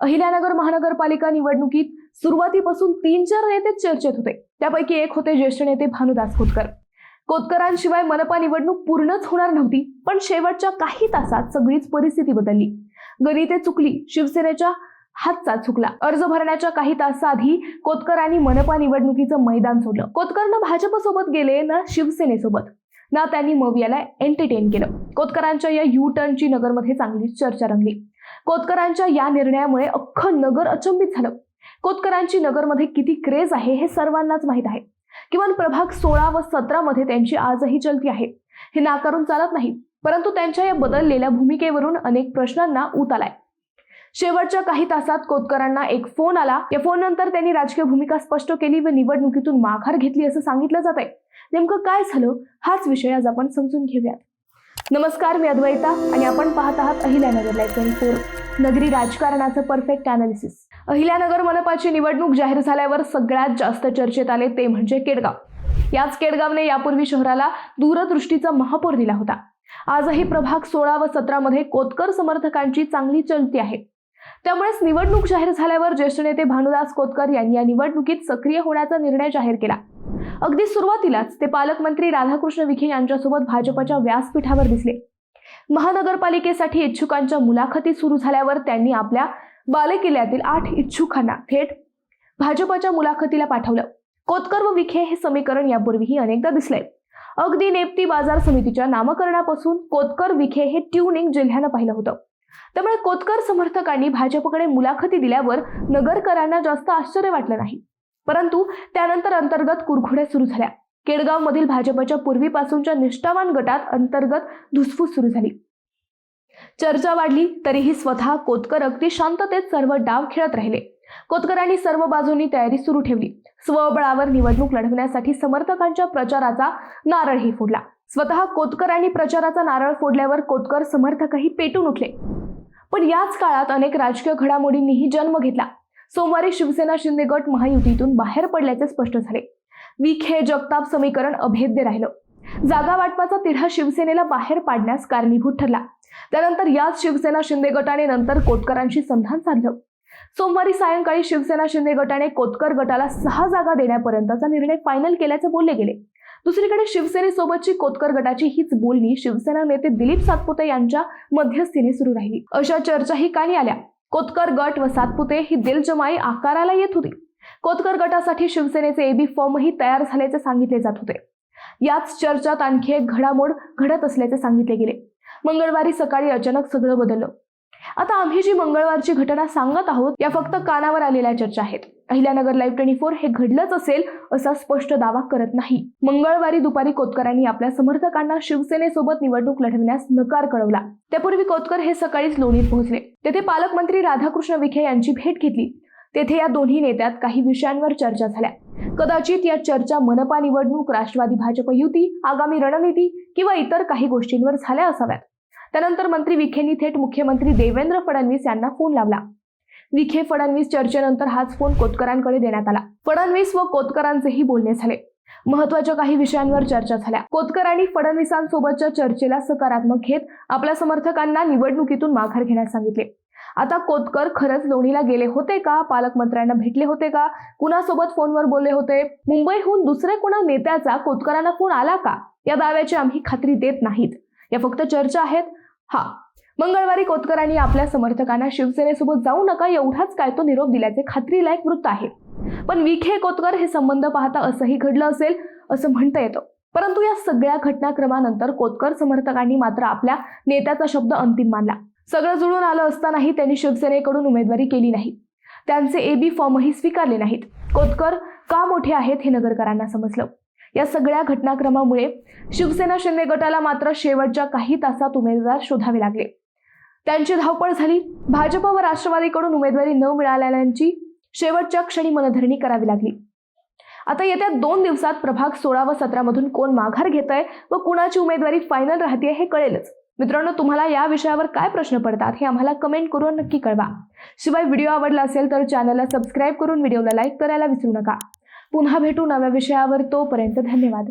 अहिल्यानगर महानगरपालिका निवडणुकीत सुरुवातीपासून 3-4 नेते चर्चेत होते। त्यापैकी एक होते ज्येष्ठ नेते भानुदास कोतकर। कोतकरांशिवाय मनपा निवडणूक पूर्णच होणार नव्हती, पण शेवटच्या काही तासात सगळीच परिस्थिती बदलली। गणिते चुकली, शिवसेनेच्या हातचा चुकला। अर्ज भरण्याच्या काही तासाआधी कोतकरांनी मनपा निवडणुकीचं मैदान सोडलं। कोतकरनं भाजपसोबत गेले ना शिवसेनेसोबत, ना त्यांनी मवियाला एंटरटेन केलं। कोतकरांच्या या यू टर्नची नगरमध्ये चांगलीच चर्चा रंगली। कोतकरांच्या या निर्णयामुळे अख्खं नगर अचंबित झालं। कोतकरांची नगरमध्ये किती क्रेज आहे हे सर्वांनाच माहित आहे। किमान प्रभाग 16 व 17 मध्ये त्यांची आजही चलती आहे, हे नाकारून चालत नाही। परंतु त्यांच्या या बदललेल्या भूमिकेवरून अनेक प्रश्नांना ऊत आलाय। शेवटच्या काही तासात कोतकरांना एक फोन आला। या फोन नंतर त्यांनी राजकीय भूमिका स्पष्ट केली व निवडणुकीतून माघार घेतली असं सांगितलं जात आहे। नेमकं काय झालं हाच विषय आज आपण समजून घेऊयात। नमस्कार, मी अद्वैता आणि आपण पाहत आहात अहिल्यानगर लाईव्ह 24, नगरी राजकारणाचं परफेक्ट अनालिसिस। अहिल्यानगर मनपाची निवडणूक जाहीर झाल्यावर सगळ्यात जास्त चर्चेत आले ते म्हणजे केडगाव। याच केडगावने यापूर्वी शहराला दूरदृष्टीचा महापौर दिला होता। आजही प्रभाग 16 व 17 मध्ये कोतकर समर्थकांची चांगली चलती आहे। त्यामुळेच निवडणूक जाहीर झाल्यावर ज्येष्ठ नेते भानुदास कोतकर यांनी या निवडणुकीत सक्रिय होण्याचा निर्णय जाहीर केला। अगदी सुरुवातीलाच ते पालकमंत्री राधाकृष्ण विखे यांच्यासोबत भाजपच्या व्यासपीठावर दिसले। महानगरपालिकेसाठी इच्छुकांच्या मुलाखती सुरू झाल्यावर त्यांनी आपल्या बालेकिल्ल्यातील 8 इच्छुकांना थेट भाजपच्या मुलाखतीला पाठवलं। कोतकर व विखे हे समीकरण यापूर्वीही अनेकदा दिसलंय। अगदी नेप्ती बाजार समितीच्या नामकरणापासून कोतकर विखे हे ट्युनिंग जिल्ह्यानं पाहिलं होतं। त्यामुळे कोतकर समर्थकांनी भाजपकडे मुलाखती दिल्यावर नगरकरांना जास्त आश्चर्य वाटलं नाही। परंतु त्यानंतर अंतर्गत कुरघोड्या सुरू झाल्या। केडगाव मधील भाजपच्या पूर्वीपासूनच्या निष्ठावान गटात अंतर्गत धुसफूस सुरू झाली। चर्चा वाढली तरीही स्वतः कोतकर अगदी शांततेत सर्व डाव खेळत राहिले। कोतकरांनी सर्व बाजूंनी तयारी सुरू ठेवली। स्वबळावर निवडणूक लढवण्यासाठी समर्थकांच्या प्रचाराचा नारळही फोडला। स्वतः कोतकरांनी प्रचाराचा नारळ फोडल्यावर कोतकर समर्थकही पेटून उठले। पण याच काळात अनेक राजकीय घडामोडींनीही जन्म घेतला। सोमवारी शिवसेना शिंदे गट महायुतीतून बाहेर पडल्याचे स्पष्ट झाले। विखे जगताप समीकरण अभेद्य राहिलं। जागा वाटपाचा तिढा शिवसेनेला बाहेर पाडण्यास कारणीभूत ठरला। त्यानंतर याच शिवसेना शिंदे गटाने नंतर कोतकरांशी संधान साधलं। सोमवारी सायंकाळी शिवसेना शिंदे गटाने कोतकर गटाला 6 जागा देण्यापर्यंतचा निर्णय फायनल केल्याचे बोलले गेले। दुसरीकडे शिवसेनेसोबतची कोतकर गटाची हीच बोलणी शिवसेना नेते दिलीप सातपुते यांच्या मध्यस्थीने सुरू राहिली। अशा चर्चाही कानी आल्या। कोतकर गट व सातपुते ही दिलजमाई आकाराला येत होती। कोतकर गटासाठी शिवसेनेचे एबी फॉर्मही तयार झाल्याचे सांगितले जात होते। याच चर्चात आणखी एक घडामोड घडत असल्याचे सांगितले गेले। मंगळवारी सकाळी अचानक सगळं बदललं। आता आम्ही जी मंगळवारची घटना सांगत आहोत या फक्त कानावर आलेल्या चर्चा आहेत। अहिल्यानगर लाईव्ह 24 हे घडलंच असेल असा स्पष्ट दावा करत नाही। मंगळवारी दुपारी कोतकरांनी आपल्या समर्थकांना शिवसेनेसोबत निवडणूक लढवण्यास नकार कळवला। त्यापूर्वी कोतकर हे सकाळीच लोणीत पोहोचले। तेथे पालकमंत्री राधाकृष्ण विखे यांची भेट घेतली। तेथे या दोन्ही नेत्यात काही विषयांवर चर्चा झाल्या। कदाचित या चर्चा मनपा निवडणूक, राष्ट्रवादी भाजप युती, आगामी रणनीती किंवा इतर काही गोष्टींवर झाल्या असाव्यात। त्यानंतर मंत्री विखेंनी थेट मुख्यमंत्री देवेंद्र फडणवीस यांना फोन लावला। विखे फडणवीस चर्चेनंतर हाच फोन कोतकरांकडे देण्यात आला। फडणवीस व कोतकरांचेही बोलणे झाले। महत्त्वाच्या काही विषयांवर चर्चा झाल्या। कोतकरांनी फडणवीसांसोबतच्या चर्चेला सकारात्मक घेत आपल्या समर्थकांना निवडणुकीतून माघार घेण्यास सांगितले। आता कोतकर खरंच लोणीला गेले होते का? पालकमंत्र्यांना भेटले होते का? कुणासोबत फोनवर बोलले होते? मुंबईहून दुसरे कोणा नेत्याचा कोतकरांना फोन आला का? या दाव्याची आम्ही खात्री देत नाहीत। या फक्त चर्चा आहेत। मंगळवारी कोतकरांनी आपल्या समर्थकांना शिवसेनेसोबत जाऊ नका एवढाच काय तो निरोप दिल्याचे खात्रीलायक वृत्त आहे। पण विखे कोतकर हे संबंध पाहता असंही घडलं असेल असं म्हणता येतं। परंतु या सगळ्या घटनाक्रमानंतर कोतकर समर्थकांनी मात्र आपल्या नेत्याचा शब्द अंतिम मानला। सगळं जुळून आलं असतानाही त्यांनी शिवसेनेकडून उमेदवारी केली नाही। त्यांचे एबी फॉर्मही स्वीकारले नाहीत। कोतकर का मोठे आहेत हे नगरकरांना समजलं। या सगळ्या घटनाक्रमामुळे शिवसेना शिंदे गटाला मात्र शेवटच्या काही तासात उमेदवार शोधावे लागले। त्यांची धावपळ झाली। भाजप व राष्ट्रवादीकडून उमेदवारी न मिळालेल्यांची शेवटच्या क्षणी मनधरणी करावी लागली। आता येत्या 2 दिवसात प्रभाग 16 व 17 मधून कोण माघार घेतय व कुणाची उमेदवारी फायनल राहते हे कळेलच। मित्रांनो, तुम्हाला या विषयावर काय प्रश्न पडतात हे आम्हाला कमेंट करून नक्की कळवा। शिवाय व्हिडिओ आवडला असेल तर चॅनलला सबस्क्राईब करून व्हिडिओला लाईक करायला विसरू नका। पुन्हा भेटू नव्या विषयावर, तोपर्यंत धन्यवाद।